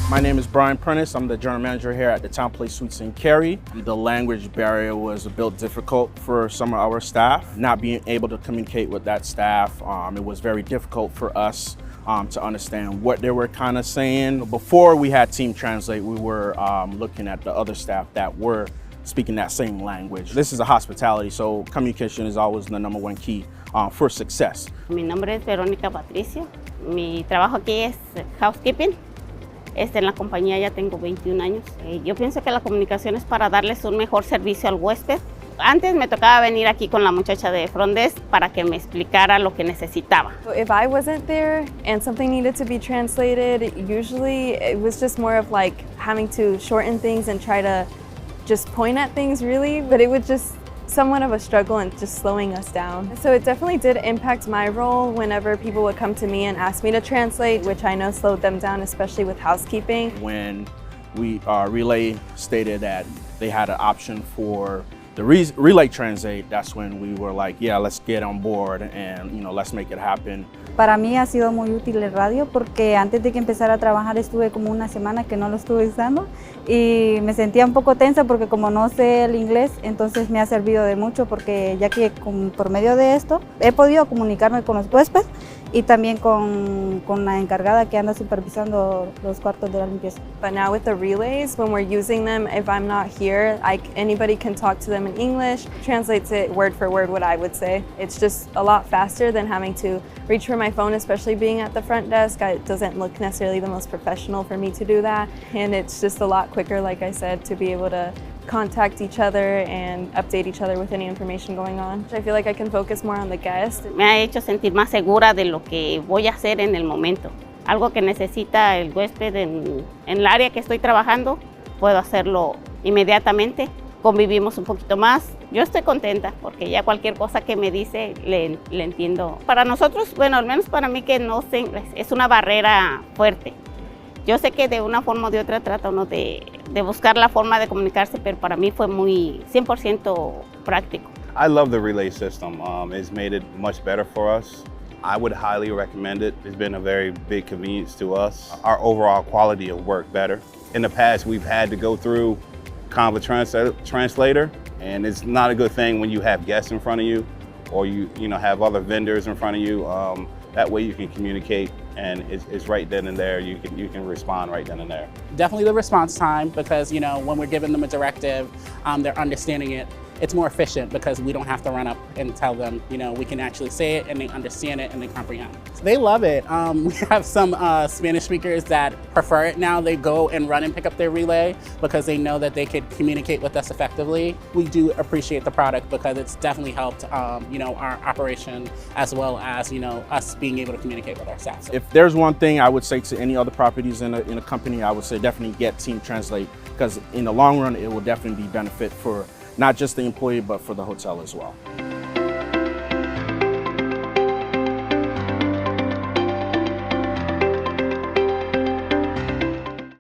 My name is Brian Prentice. I'm the general manager here at the TownPlace Suites Cary. The language barrier was a bit difficult for some of our staff. Not being able to communicate with that staff, it was very difficult for us to understand what they were kind of saying. Before we had TeamTranslate, we were looking at the other staff that were speaking that same language. This is a hospitality, so communication is always the #1 key for success. Mi nombre es Verónica Patricia. Mi trabajo aquí es housekeeping. En la compañía ya tengo 21 años. Yo pienso que la comunicación es para darles un mejor servicio al huésped. Antes me tocaba venir aquí con la muchacha de front desk para que me explicara lo que necesitaba. So if I wasn't there and something needed to be translated, usually it was just more of like having to shorten things and try to just point at things really, but it was just somewhat of a struggle and just slowing us down. So it definitely did impact my role whenever people would come to me and ask me to translate, which I know slowed them down, especially with housekeeping. When we Relay stated that they had an option for the Relay Translate, that's when we were like, yeah, let's get on board and let's make it happen. Para mí ha sido muy útil el radio porque antes de que empezara a trabajar estuve como una semana que no lo estuve usando y me sentía un poco tensa porque como no sé el inglés, entonces me ha servido de mucho porque ya que por medio de esto he podido comunicarme con los huéspedes y también con la encargada que anda supervisando los cuartos de la limpieza. But now with the relays, when we're using them, if I'm not here, anybody can talk to them in English, translates it word for word what I would say. It's just a lot faster than having to reach for my phone, especially being at the front desk. It doesn't look necessarily the most professional for me to do that. And it's just a lot quicker, like I said, to be able to contact each other and update each other with any information going on. I feel like I can focus more on the guest. Me ha hecho sentir más segura de lo que voy a hacer en el momento. Algo que necesita el huésped en el área que estoy trabajando, puedo hacerlo inmediatamente. Convivimos un poquito más. Yo estoy contenta porque ya cualquier cosa que me dice le entiendo. Para nosotros, bueno, al menos para mí que no sé inglés, es una barrera fuerte. Yo sé que de una forma o de otra trata uno de buscar la forma de comunicarse, pero para mí fue muy 100% práctico. I love the relay system. It's made it much better for us. I would highly recommend it. It's been a very big convenience to us. Our overall quality of work better. In the past, we've had to go through translator, and it's not a good thing when you have guests in front of you or you have other vendors in front of you. That way you can communicate and it's right then and there. You can respond right then and there. Definitely the response time because when we're giving them a directive, they're understanding it. It's more efficient because we don't have to run up and tell them, we can actually say it and they understand it and they comprehend. They love it. We have some Spanish speakers that prefer it now. They go and run and pick up their relay because they know that they could communicate with us effectively. We do appreciate the product because it's definitely helped, our operation as well as, us being able to communicate with our staff. If there's one thing I would say to any other properties in a company, I would say definitely get TeamTranslate because in the long run, it will definitely be benefit for not just the employee, but for the hotel as well.